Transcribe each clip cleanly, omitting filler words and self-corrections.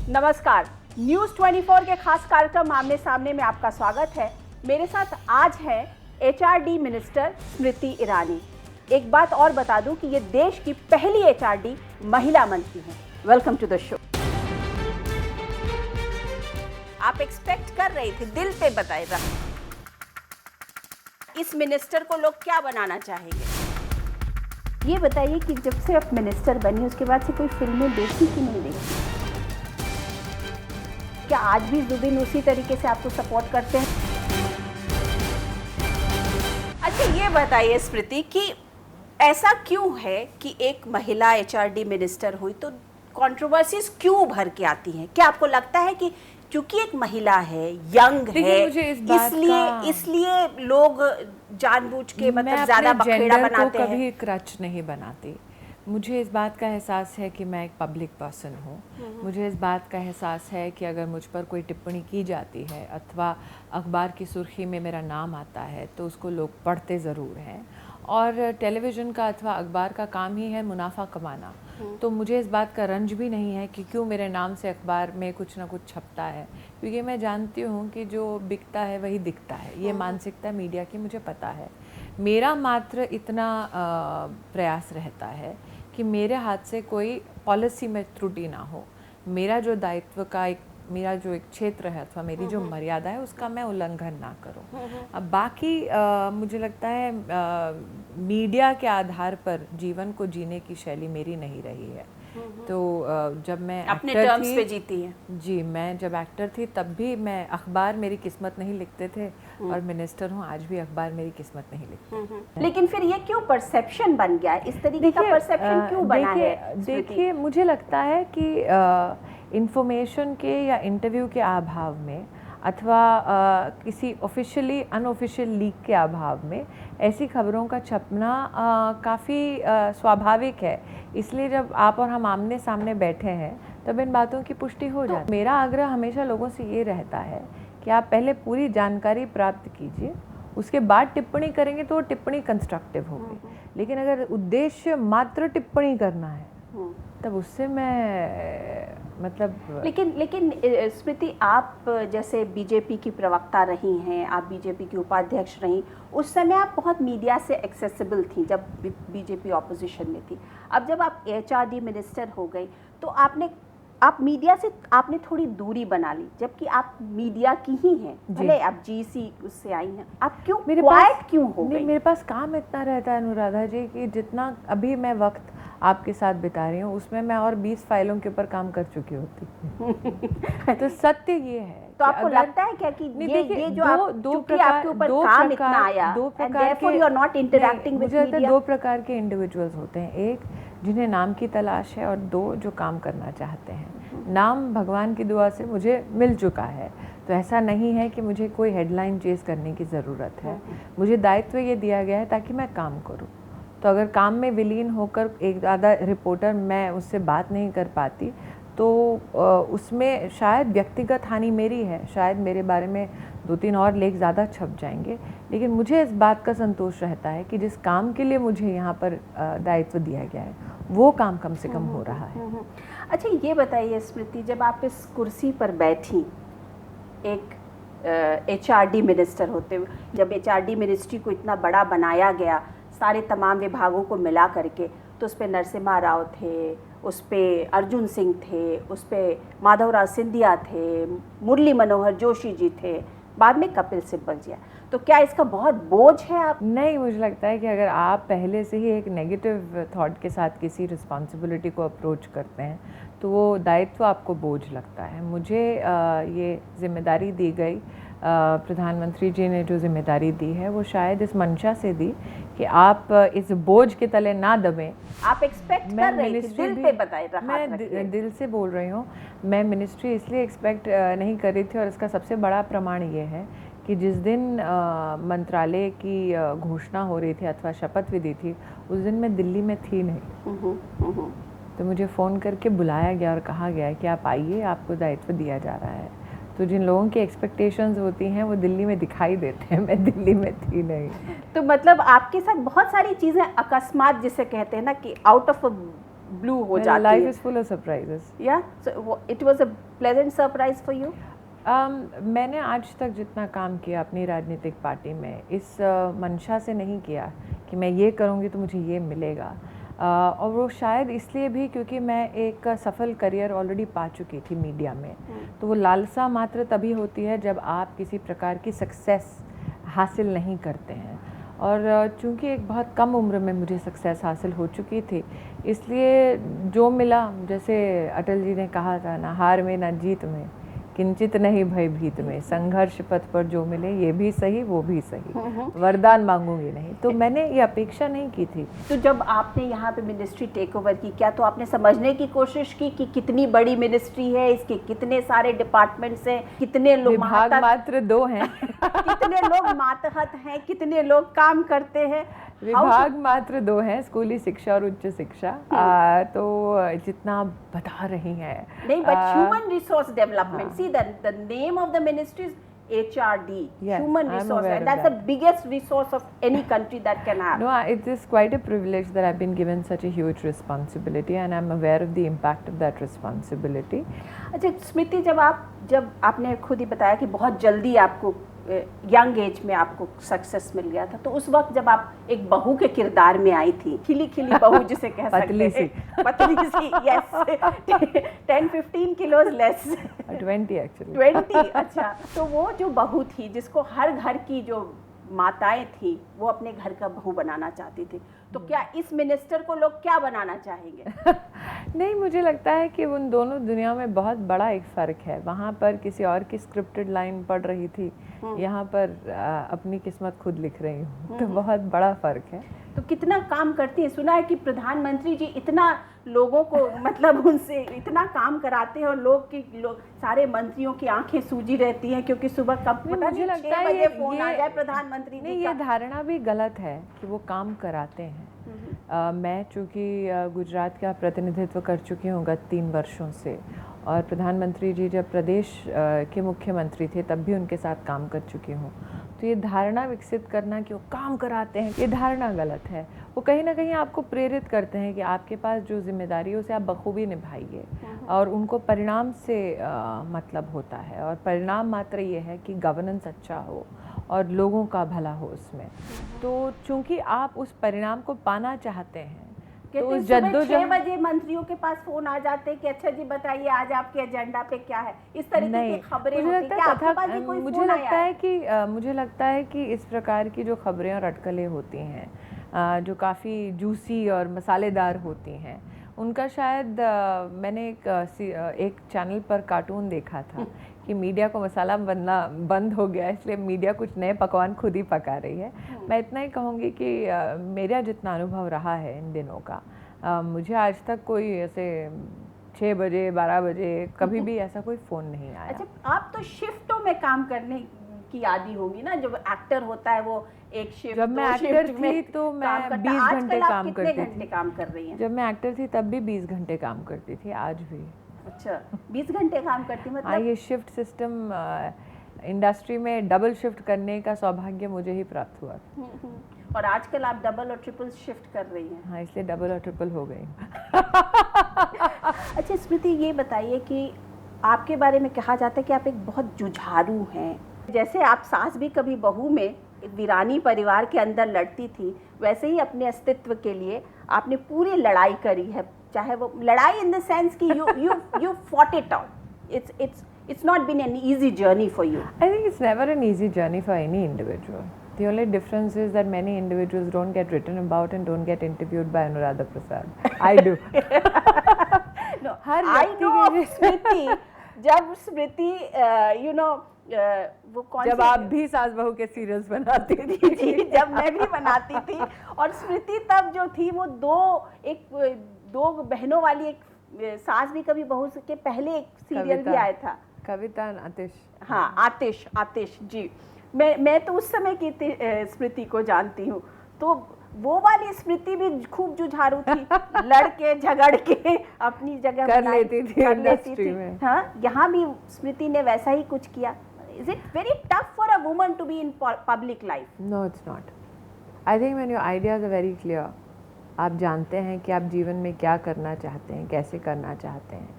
नमस्कार, न्यूज़ 24 के खास कार्यक्रम आमने सामने में आपका स्वागत है। मेरे साथ आज है एचआरडी मिनिस्टर स्मृति ईरानी। एक बात और बता दूं कि ये देश की पहली एचआरडी महिला मंत्री हैं। Welcome to the show. आप एक्सपेक्ट कर रही थी, दिल पे बताए रहा, इस मिनिस्टर को लोग क्या बनाना चाहेंगे? ये बताइए कि जब से आप मिनिस्टर बनी उसके बाद से कोई फिल्में देखी कि नहीं देखी? क्या आज भी जुबिन उसी तरीके से आपको सपोर्ट करते हैं? अच्छा ये बताइए स्मृति कि ऐसा क्यों है कि एक महिला एचआरडी मिनिस्टर हुई तो कंट्रोवर्सीज क्यों उभर के आती हैं? क्या आपको लगता है कि क्योंकि एक महिला है, यंग है, इसलिए लोग जानबूझ के मतलब ज्यादा बखेड़ा बनाते हैं? कभी क्रच नहीं बनाती। मुझे इस बात का एहसास है कि मैं एक पब्लिक पर्सन हूँ। मुझे इस बात का एहसास है कि अगर मुझ पर कोई टिप्पणी की जाती है अथवा अखबार की सुर्खी में मेरा नाम आता है तो उसको लोग पढ़ते ज़रूर हैं, और टेलीविज़न का अथवा अखबार का काम ही है मुनाफा कमाना। तो मुझे इस बात का रंज भी नहीं है कि क्यों मेरे नाम से अखबार में कुछ ना कुछ छपता है, क्योंकि मैं जानती हूँ कि जो बिकता है वही दिखता है। ये मानसिकता मीडिया की मुझे पता है। मेरा मात्र इतना प्रयास रहता है कि मेरे हाथ से कोई पॉलिसी में त्रुटि ना हो। मेरा जो दायित्व का मेरा जो एक क्षेत्र है अथवा मेरी जो मर्यादा है उसका मैं उल्लंघन ना करूं। अब बाकी मुझे लगता है मीडिया के आधार पर जीवन को जीने की शैली मेरी नहीं रही है। तो जब मैं अपने टर्म्स पे जीती है। जी, मैं जब एक्टर थी तब भी मैं अखबार मेरी किस्मत नहीं लिखते थे, और मिनिस्टर हूँ आज भी अखबार मेरी किस्मत नहीं लिखते। लेकिन फिर ये क्यों परसेप्शन बन गया? इस तरीके का परसेप्शन क्यों बना है? देखिए, मुझे लगता है कि इंफॉर्मेशन के या इंटरव्यू के अभाव में अथवा किसी ऑफिशियली अनऑफिशियल लीक के अभाव में ऐसी खबरों का छपना काफ़ी स्वाभाविक है। इसलिए जब आप और हम आमने सामने बैठे हैं तब इन बातों की पुष्टि हो जाती है। मेरा आग्रह हमेशा लोगों से ये रहता है कि आप पहले पूरी जानकारी प्राप्त कीजिए, उसके बाद टिप्पणी करेंगे तो वो टिप्पणी कंस्ट्रक्टिव होगी। लेकिन अगर उद्देश्य मात्र टिप्पणी करना है तब उससे मैं लेकिन स्मृति, आप जैसे बीजेपी की प्रवक्ता रही हैं, आप बीजेपी की उपाध्यक्ष रहीं, उस समय आप बहुत मीडिया से एक्सेसिबल थी जब बीजेपी ऑपोजिशन में थी। अब जब आप एचआरडी मिनिस्टर हो गई तो आप मीडिया से आपने थोड़ी दूरी बना ली, जबकि आप मीडिया की ही हैं। भले आप जीसी उससे आई हैं, आप क्यों क्वाइट क्यों हो गई? मेरे पास काम इतना रहता है अनुराधा जी कि जितना अभी मैं वक्त आपके साथ बिता रही हूँ उसमें मैं और 20 फाइलों के ऊपर काम कर चुकी होती। तो सत्य ये है। तो आपको लगता है क्या कि ये जो आपके ऊपर काम इतना आया, दो प्रकार के, you are not interacting with media? दो प्रकार के इंडिविजुअल्स होते हैं, एक जिन्हें नाम की तलाश है और दो जो काम करना चाहते हैं। नाम भगवान की दुआ से मुझे मिल चुका है, तो ऐसा नहीं है कि मुझे कोई हेडलाइन चेज करने की ज़रूरत है। मुझे दायित्व ये दिया गया है ताकि मैं काम करूँ। तो अगर काम में विलीन होकर एक ज़्यादा रिपोर्टर मैं उससे बात नहीं कर पाती तो उसमें शायद व्यक्तिगत हानि मेरी है, शायद मेरे बारे में 2-3 और लेख ज़्यादा छप जाएंगे, लेकिन मुझे इस बात का संतोष रहता है कि जिस काम के लिए मुझे यहाँ पर दायित्व दिया गया है वो काम कम से कम हो रहा है। अच्छा ये बताइए स्मृति, जब आप इस कुर्सी पर बैठी एक एचआरडी मिनिस्टर होते हुए, जब एचआरडी मिनिस्ट्री को इतना बड़ा बनाया गया सारे तमाम विभागों को मिला करके, तो उस पर नरसिम्हा राव थे, उस पर अर्जुन सिंह थे, उस पर माधवराव सिंधिया थे, मुरली मनोहर जोशी जी थे, बाद में कपिल सिब्बल जी। तो क्या इसका बहुत बोझ है? आप नहीं, मुझे लगता है कि अगर आप पहले से ही एक नेगेटिव थॉट के साथ किसी रिस्पॉन्सिबिलिटी को अप्रोच करते हैं तो वो दायित्व आपको बोझ लगता है। मुझे ये जिम्मेदारी दी गई, प्रधानमंत्री जी ने जो जिम्मेदारी दी है वो शायद इस मंशा से दी कि आप इस बोझ के तले ना दबें। आप एक्सपेक्ट कर रही थी, दिल पे बताए? मैं दिल से बोल रही हूँ। मैं मिनिस्ट्री इसलिए एक्सपेक्ट नहीं कर रही थी, और इसका सबसे बड़ा प्रमाण ये है कि जिस दिन मंत्रालय की घोषणा हो रही थी अथवा शपथ विधि थी, उस दिन मैं दिल्ली में थी नहीं। तो मुझे फ़ोन करके बुलाया गया और कहा गया कि आप आइए, आपको दायित्व दिया जा रहा है। तो जिन लोगों की एक्सपेक्टेशंस होती हैं वो दिल्ली में दिखाई देते हैं, मैं दिल्ली में थी नहीं। तो मतलब आपके साथ बहुत सारी चीज़ें अकस्मात जिसे कहते हैं ना कि आउट ऑफ ब्लू हो जाती है। Life is full of surprises. या so it was a pleasant surprise for you? मैंने आज तक जितना काम किया अपनी राजनीतिक पार्टी में इस मंशा से नहीं किया कि मैं ये करूँगी तो मुझे ये मिलेगा, और वो शायद इसलिए भी क्योंकि मैं एक सफल करियर ऑलरेडी पा चुकी थी मीडिया में। तो वो लालसा मात्र तभी होती है जब आप किसी प्रकार की सक्सेस हासिल नहीं करते हैं, और चूंकि एक बहुत कम उम्र में मुझे सक्सेस हासिल हो चुकी थी, इसलिए जो मिला, जैसे अटल जी ने कहा था, ना हार में ना जीत में, किंचित नहीं भयभीत में, संघर्ष पथ पर जो मिले ये भी सही वो भी सही, वरदान मांगूंगी नहीं। तो मैंने ये अपेक्षा नहीं की थी। तो जब आपने यहाँ पे मिनिस्ट्री टेक ओवर की, क्या तो आपने समझने की कोशिश की कि कितनी बड़ी मिनिस्ट्री है, इसके कितने सारे डिपार्टमेंट्स हैं, कितने लोग विभाग मात्र 2 हैं कितने लोग मातहत हैं, कितने लोग काम करते हैं? विभाग मात्र 2 हैं, स्कूली शिक्षा और उच्च शिक्षा। तो जितना बता रही हैं नहीं, but human resource development, see the name of the ministry is HRD, human resources. That's the biggest resource of any country that can have. No, it is quite a privilege that I've been given such a huge responsibility, and I'm aware of the impact of that responsibility. अच्छा स्मृति, जब आपने खुद ही बताया कि बहुत जल्दी आपको young age में आपको सक्सेस मिल गया था, तो उस वक्त जब आप एक बहू के किरदार में आई थी, खिली खिली बहू जिसे कह सकते हैं, पतली सी, यस, 10-15 किलोज लेस, 20 एक्चुअली, 20, अच्छा। तो वो जो बहू थी जिसको हर घर की जो माताएं थी वो अपने घर का बहू बनाना चाहती थी, तो क्या इस मिनिस्टर को लोग क्या बनाना चाहेंगे? नहीं, मुझे लगता है कि उन दोनों दुनिया में बहुत बड़ा एक फ़र्क है। वहाँ पर किसी और की स्क्रिप्टेड लाइन पढ़ रही थी, यहाँ पर अपनी किस्मत खुद लिख रही हूँ, तो बहुत बड़ा फ़र्क है। तो कितना काम करती है? सुना है कि प्रधानमंत्री जी इतना लोगों को मतलब उनसे इतना काम कराते हैं, और लोग सारे मंत्रियों की आंखें सूजी रहती हैं, क्योंकि सुबह कब पता नहीं 6 बजे फोन आ जाए प्रधानमंत्री जी का। ये धारणा भी गलत है कि वो काम कराते हैं। मैं चूँकि गुजरात का प्रतिनिधित्व कर चुकी हूँ गत 3 वर्षों से, और प्रधानमंत्री जी जब प्रदेश के मुख्यमंत्री थे तब भी उनके साथ काम कर चुकी हूँ। तो ये धारणा विकसित करना कि वो काम कराते हैं, ये धारणा गलत है। वो कहीं ना कहीं आपको प्रेरित करते हैं कि आपके पास जो जिम्मेदारी है उसे आप बखूबी निभाइए, और उनको परिणाम से मतलब होता है, और परिणाम मात्र ये है कि गवर्नेंस अच्छा हो और लोगों का भला हो उसमें। तो चूंकि आप उस परिणाम को पाना चाहते हैं, तो उस जद्दोजहद 6 बजे मंत्रियों के पास फोन आ जाते हैं कि अच्छा जी बताइए आज आपके एजेंडा पे क्या है, इस तरीके की खबरें होती हैं। क्या आपके पास भी कोई फोन आया है? मुझे लगता है कि इस प्रकार की जो खबरें और अटकलें होती हैं, जो काफ़ी जूसी और मसालेदार होती हैं, उनका शायद मैंने एक चैनल पर कार्टून देखा था कि मीडिया को मसाला बनना बंद हो गया, इसलिए मीडिया कुछ नए पकवान खुद ही पका रही है। मैं इतना ही कहूँगी कि मेरा जितना अनुभव रहा है इन दिनों का, मुझे आज तक कोई ऐसे 6 बजे 12 बजे कभी भी ऐसा कोई फ़ोन नहीं आया। अच्छा, आप तो शिफ्टों में काम करने की आदी होगी ना, जब एक्टर होता है वो एक शिफ्ट, जब मैं एक्टर थी तो मैं 20 घंटे काम करती थी। घंटे काम कर रही हैं? जब मैं एक्टर थी तब भी 20 घंटे काम करती थी, आज भी। अच्छा, 20 घंटे काम करती मतलब? हाँ, ये शिफ्ट सिस्टम इंडस्ट्री में डबल शिफ्ट करने का सौभाग्य मुझे ही प्राप्त हुआ। और आजकल आप डबल और ट्रिपल शिफ्ट कर रही हैं। हाँ, इसलिए डबल और ट्रिपल हो गई। अच्छा स्मृति, ये बताइए कि आपके बारे में कहा जाता है कि आप एक बहुत जुझारू हैं। जैसे आप सास भी कभी बहू में एक वीरानी परिवार के अंदर लड़ती थी, वैसे ही अपने अस्तित्व के लिए आपने पूरी लड़ाई करी है, चाहे वो लड़ाई इन द सेंस कि you fought it out. It's not been an easy journey for you. I think it's never an easy journey for any individual. The only difference is that many individuals don't get written about and don't get interviewed by Anuradha Prasad. I do. No, I know of Smriti. जब स्मृति वो कौन जब आप भी सास बहू के serials बनाती थी जी, जब मैं भी बनाती थी, और स्मृति तब जो थी वो दो बहनों वाली एक सास भी कभी बहू के पहले एक सीरियल भी आया था, कविता आतिश। हाँ, आतिश जी। मैं तो उस समय की स्मृति को जानती हूँ, तो वो वाली स्मृति भी खूब जुझारू थी, लड़के झगड़ के अपनी जगह कर लेती थी में। हाँ, यहाँ भी स्मृति ने वैसा ही कुछ किया। Is it very tough for a woman to be in public life? No, it's not. I think when your ideas are very clear, आप जानते हैं कि आप जीवन में क्या करना चाहते हैं, कैसे करना चाहते हैं,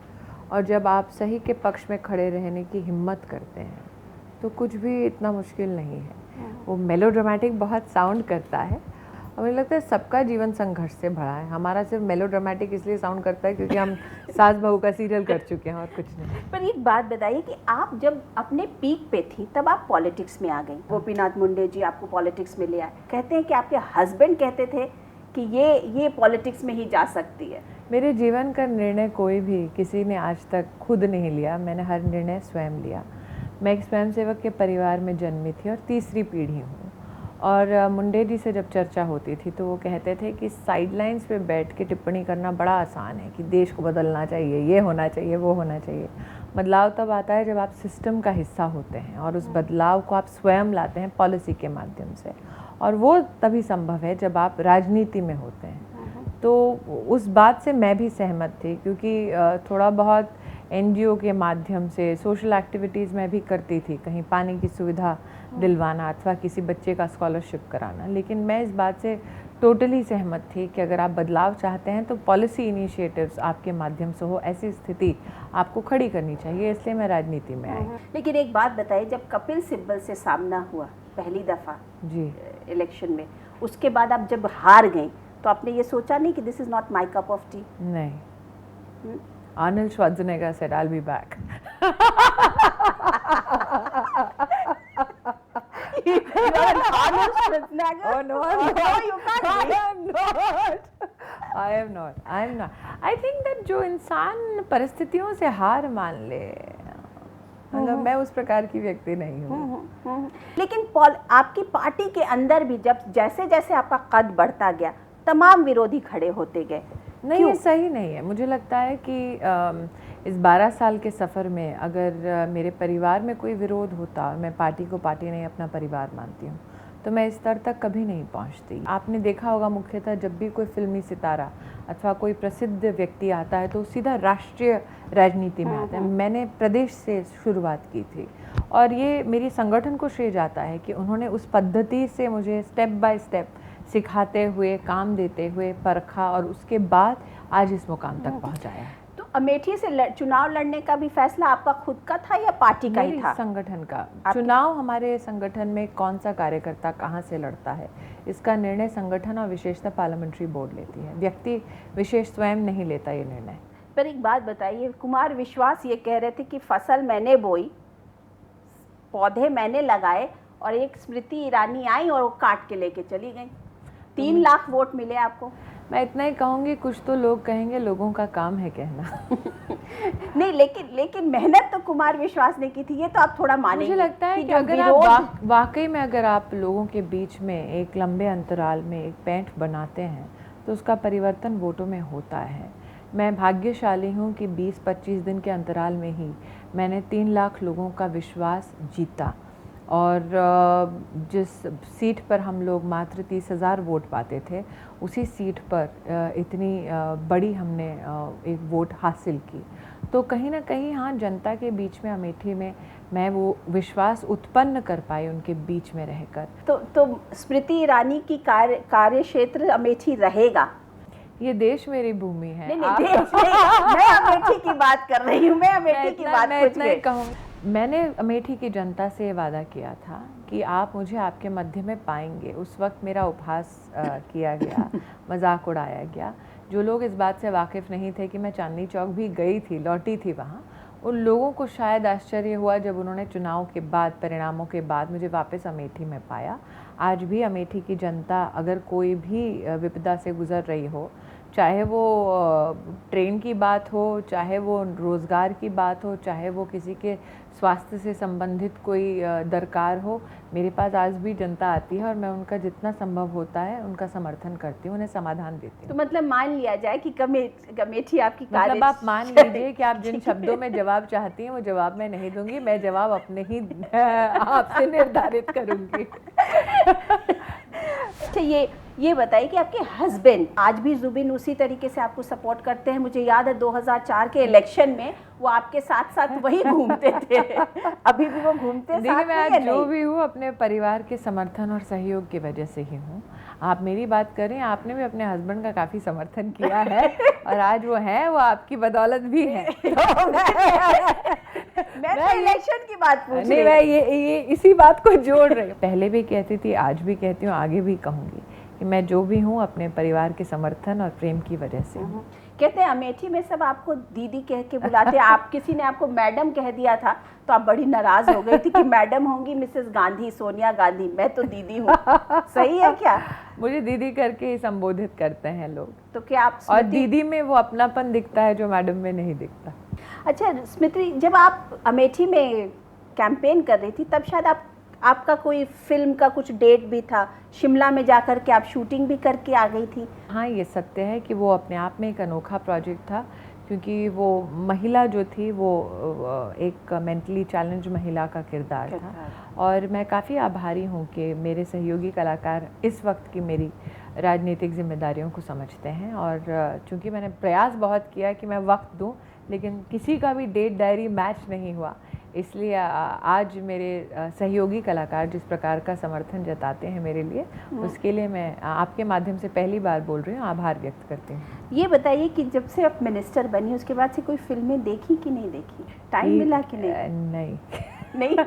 और जब आप सही के पक्ष में खड़े रहने की हिम्मत करते हैं तो कुछ भी इतना मुश्किल नहीं है। वो मेलोड्रामेटिक बहुत साउंड करता है और मुझे लगता है सबका जीवन संघर्ष से भरा है। हमारा सिर्फ मेलोड्रामेटिक इसलिए साउंड करता है क्योंकि हम सास बहू का सीरियल कर चुके हैं और कुछ नहीं। पर एक बात बताइए कि आप जब अपने पीक पे थी तब आप पॉलिटिक्स में आ गई, गोपीनाथ मुंडे जी आपको पॉलिटिक्स में ले आए। कहते हैं कि आपके हस्बैंड कहते थे कि ये पॉलिटिक्स में ही जा सकती है। मेरे जीवन का निर्णय कोई भी किसी ने आज तक खुद नहीं लिया, मैंने हर निर्णय स्वयं लिया। मैं एक स्वयंसेवक के परिवार में जन्मी थी और तीसरी पीढ़ी हूँ। और मुंडे जी से जब चर्चा होती थी तो वो कहते थे कि साइडलाइंस पे बैठ के टिप्पणी करना बड़ा आसान है कि देश को बदलना चाहिए, ये होना चाहिए, वो होना चाहिए। बदलाव तब आता है जब आप सिस्टम का हिस्सा होते हैं और उस बदलाव को आप स्वयं लाते हैं पॉलिसी के माध्यम से, और वो तभी संभव है जब आप राजनीति में होते हैं। तो उस बात से मैं भी सहमत थी क्योंकि थोड़ा बहुत NGO के माध्यम से सोशल एक्टिविटीज़ मैं भी करती थी, कहीं पानी की सुविधा दिलवाना अथवा किसी बच्चे का स्कॉलरशिप कराना। लेकिन मैं इस बात से टोटली सहमत थी कि अगर आप बदलाव चाहते हैं तो पॉलिसी इनिशिएटिव्स आपके माध्यम से हो, ऐसी स्थिति आपको खड़ी करनी चाहिए, इसलिए मैं राजनीति में आई। लेकिन एक बात बताइए, जब कपिल सिब्बल से सामना हुआ पहली दफ़ा जी इलेक्शन में, उसके बाद आप जब हार गई तो आपने ये सोचा नहीं कि this is not my cup of T? नहीं। Arnold Schwarzenegger said, "I'll be back." Arnold Schwarzenegger? Oh no, you can't be. I am not. I think that जो इंसान परिस्थितियों से हार मान ले, मतलब मैं उस प्रकार की व्यक्ति नहीं हूँ। लेकिन आपकी पार्टी के अंदर भी जब जैसे जैसे आपका कद बढ़ता गया तमाम विरोधी खड़े होते गए। नहीं, ये सही नहीं है। मुझे लगता है कि इस 12 साल के सफ़र में अगर मेरे परिवार में कोई विरोध होता और मैं पार्टी को पार्टी नहीं अपना परिवार मानती हूँ तो मैं इस स्तर तक कभी नहीं पहुँचती। आपने देखा होगा मुख्यतः जब भी कोई फिल्मी सितारा अथवा कोई प्रसिद्ध व्यक्ति आता है तो सीधा राष्ट्रीय राजनीति में आता है। मैंने प्रदेश से शुरुआत की थी और ये मेरी संगठन को श्रेय जाता है कि उन्होंने उस पद्धति से मुझे स्टेप बाय स्टेप सिखाते हुए, काम देते हुए परखा और उसके बाद आज इस मुकाम तक पहुंचाया है। तो अमेठी से चुनाव लड़ने का भी फैसला आपका खुद का था या पार्टी का ही था? संगठन का। चुनाव हमारे संगठन में कौन सा कार्यकर्ता कहां से लड़ता है इसका निर्णय संगठन और विशेषतः पार्लियामेंट्री बोर्ड लेती है, व्यक्ति विशेष स्वयं नहीं लेता ये निर्णय। पर एक बात बताइए, कुमार विश्वास ये कह रहे थे कि फसल मैंने बोई, पौधे मैंने लगाए और एक स्मृति ईरानी आई और वो काट के लेके चली गई। 3 लाख वोट मिले आपको। मैं इतना ही कहूँगी, कुछ तो लोग कहेंगे, लोगों का काम है कहना। नहीं, लेकिन मेहनत तो कुमार विश्वास ने की थी, ये तो आप थोड़ा मानेंगे। मुझे लगता है कि अगर आप वाकई में अगर आप लोगों के बीच में एक लंबे अंतराल में एक पैंठ बनाते हैं तो उसका परिवर्तन वोटों में होता है। मैं भाग्यशाली हूँ कि 20-25 दिन के अंतराल में ही मैंने 3 लाख लोगों का विश्वास जीता और जिस सीट पर हम लोग मात्र 30,000 वोट पाते थे उसी सीट पर इतनी बड़ी हमने एक वोट हासिल की। तो कहीं ना कहीं हाँ, जनता के बीच में अमेठी में मैं वो विश्वास उत्पन्न कर पाई उनके बीच में रहकर। तो स्मृति ईरानी की कार्य क्षेत्र अमेठी रहेगा? ये देश मेरी भूमि है। नहीं, देश नहीं, मैं अमेठी की बात कर रही हूँ, मैं अमेठी की बात पूछ रही हूँ। मैंने अमेठी की जनता से वादा किया था कि आप मुझे आपके मध्य में पाएंगे। उस वक्त मेरा उपहास किया गया, मजाक उड़ाया गया। जो लोग इस बात से वाकिफ़ नहीं थे कि मैं चांदनी चौक भी गई थी, लौटी थी वहाँ, उन लोगों को शायद आश्चर्य हुआ जब उन्होंने चुनाव के बाद, परिणामों के बाद मुझे वापस अमेठी में पाया। आज भी अमेठी की जनता अगर कोई भी विपदा से गुज़र रही हो, चाहे वो ट्रेन की बात हो, चाहे वो रोज़गार की बात हो, चाहे वो किसी के स्वास्थ्य से संबंधित कोई दरकार हो, मेरे पास आज भी जनता आती है और मैं उनका जितना संभव होता है उनका समर्थन करती हूँ, उन्हें समाधान देती हूँ। तो मतलब मान लिया जाए कि अमेठी आपकी मतलब आप मान लीजिए कि आप जिन शब्दों में जवाब चाहती हैं वो जवाब मैं नहीं दूंगी, मैं जवाब अपने ही आपसे निर्धारित करूंगी। अच्छा, ये बताइए कि आपके हस्बैंड आज भी जुबिन उसी तरीके से आपको सपोर्ट करते हैं? मुझे याद है 2004 के इलेक्शन में वो आपके साथ साथ वही घूमते थे। अभी भी वो घूमते हैं साथ में या मैं जो नहीं? भी हूँ अपने परिवार के समर्थन और सहयोग की वजह से ही हूँ। आप मेरी बात करें, आपने भी अपने हस्बैंड का काफ़ी समर्थन किया है और आज वो है, वो आपकी बदौलत भी है। मैं तो इलेक्शन की बात पूछ नहीं, रही मैं ये इसी बात को जोड़ रही हूँ। पहले भी कहती थी, आज भी कहती हूँ, आगे भी कहूँगी कि मैं जो भी हूँ अपने परिवार के समर्थन और प्रेम की वजह से हूँ। कहते हैं अमेठी में सब आपको दीदी कह के बुलाते हैं। आप किसी ने आपको मैडम कह दिया था तो आप बड़ी नाराज हो गई थी कि मैडम होंगी मिसेस गांधी, सोनिया गांधी, मैं तो दीदी हूँ। सही है क्या? मुझे दीदी करके ही संबोधित करते हैं लोग। तो क्या आप और दीदी में वो अपनापन दिखता है जो मैडम में नहीं दिखता। अच्छा स्मृति, जब आप अमेठी में कैंपेन कर रही थी तब शायद आपका कोई फिल्म का कुछ डेट भी था, शिमला में जाकर के आप शूटिंग भी करके आ गई थी। हाँ, ये सत्य है कि वो अपने आप में एक अनोखा प्रोजेक्ट था, क्योंकि वो महिला जो थी वो एक मेंटली चैलेंज महिला का किरदार था। और मैं काफ़ी आभारी हूँ कि मेरे सहयोगी कलाकार इस वक्त की मेरी राजनीतिक जिम्मेदारियों को समझते हैं। और चूँकि मैंने प्रयास बहुत किया कि मैं वक्त दूँ, लेकिन किसी का भी डेट डायरी मैच नहीं हुआ, इसलिए आज मेरे सहयोगी कलाकार जिस प्रकार का समर्थन जताते हैं मेरे लिए, उसके लिए मैं आपके माध्यम से पहली बार बोल रही हूँ, आभार व्यक्त करती हूँ। ये बताइए कि जब से आप मिनिस्टर बनी उसके बाद से कोई फिल्में देखी कि नहीं देखी? टाइम मिला कि नहीं? नहीं।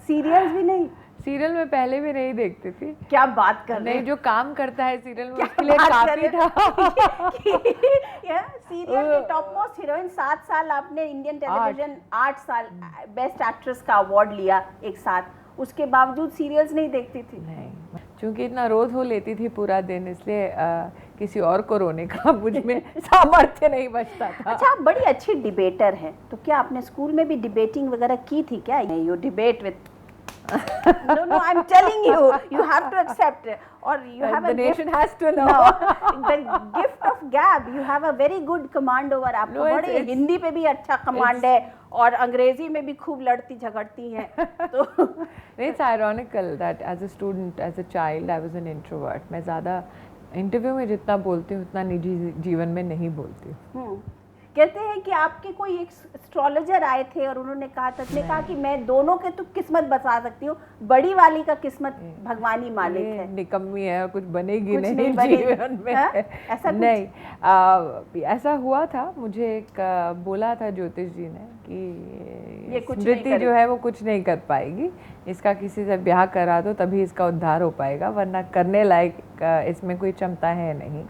सीरियल्स भी नहीं? सीरियल में पहले भी नहीं देखती थी। क्या बात कर रहे हैं? नहीं, जो काम करता है सीरियल में उसके लिए काफी था। सीरियल की टॉप मोस्ट हीरोइन 7 साल आपने इंडियन टेलीविजन 8 साल बेस्ट एक्ट्रेस का अवार्ड लिया एक साथ, उसके बावजूद सीरियल्स नहीं देखती थी? नहीं, क्योंकि इतना रोज हो लेती थी पूरा दिन, इसलिए किसी और को रोने का मुझ में सामर्थ्य नहीं बचता था। अच्छा, आप बड़ी अच्छी डिबेटर हैं, तो क्या आपने स्कूल में भी डिबेटिंग वगैरह की थी क्या? You debate with no, I'm telling you, you have to accept, or you have the nation has to know. The gift of gab. You have a very good command over. आपको बड़े हिंदी पे भी अच्छा command है और अंग्रेजी में भी खूब लड़ती झगड़ती हैं। तो it's ironical that as a student, as a child, I was an introvert. मैं ज़्यादा इंटरव्यू में जितना बोलती हूँ उतना निजी जीवन में नहीं बोलती हूँ। कहते हैं कि आपके कोई एक एस्ट्रोलॉजर आए थे और उन्होंने कहा था, कहा कि मैं दोनों के तो किस्मत बता सकती हूँ, बड़ी वाली का किस्मत भगवान ही मालिक है। निकम्मी है, कुछ बनेगी कुछ नहीं जीवन में। ऐसा नहीं, ऐसा हुआ था। मुझे एक बोला था ज्योतिष जी ने कि ये कुछ स्मृति जो है वो कुछ नहीं कर पाएगी, इसका किसी से ब्याह करा दो तभी इसका उद्धार हो पाएगा, वरना करने लायक इसमें कोई क्षमता है नहीं।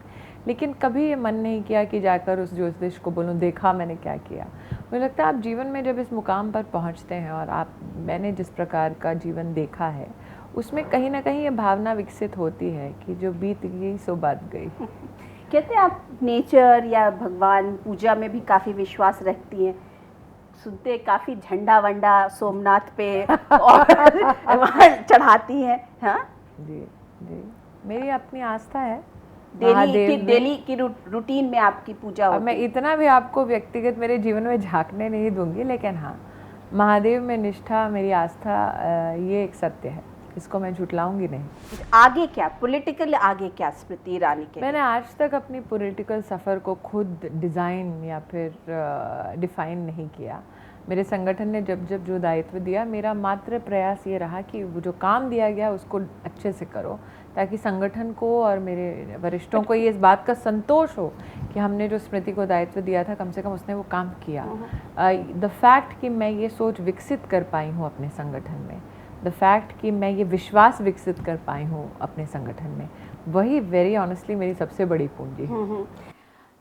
लेकिन कभी ये मन नहीं किया कि जाकर उस ज्योतिष को बोलूं, देखा मैंने क्या किया। मुझे लगता है आप जीवन में जब इस मुकाम पर पहुंचते हैं और मैंने जिस प्रकार का जीवन देखा है उसमें कहीं ना कहीं ये भावना विकसित होती है कि जो बीत गई सो बात गई। कहते हैं आप नेचर या भगवान पूजा में भी काफ़ी विश्वास रखती हैं, सुनते काफ़ी झंडा वंडा सोमनाथ पे और चढ़ाती हैं। हाँ जी जी, मेरी अपनी आस्था है। डेली की रूटीन में आपकी पूजा होती है? मैं इतना भी आपको व्यक्तिगत मेरे जीवन में झांकने नहीं दूंगी, लेकिन हाँ, महादेव में निष्ठा, मेरी आस्था, ये एक सत्य है, इसको मैं झुटलाऊंगी नहीं। आगे क्या पॉलिटिकल, आगे क्या स्मृति ईरानी के? मैंने आज तक अपनी पॉलिटिकल सफ़र को खुद डिज़ाइन या फिर डिफ़ाइन नहीं किया। मेरे संगठन ने जब जब जो दायित्व दिया, मेरा मात्र प्रयास ये रहा कि वो जो काम दिया गया उसको अच्छे से करो, ताकि संगठन को और मेरे वरिष्ठों को ये इस बात का संतोष हो कि हमने जो स्मृति को दायित्व दिया था कम से कम उसने वो काम किया। द फैक्ट कि मैं ये सोच विकसित कर पाई हूँ अपने संगठन में, द फैक्ट कि मैं ये विश्वास विकसित कर पाई हूँ अपने संगठन में, वही वेरी ऑनेस्टली मेरी सबसे बड़ी पूंजी है।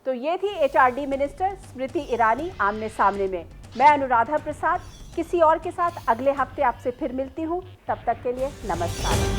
तो ये थी HRD मिनिस्टर स्मृति ईरानी आमने सामने में। मैं अनुराधा प्रसाद किसी और के साथ अगले हफ्ते आपसे फिर मिलती हूँ, तब तक के लिए नमस्कार।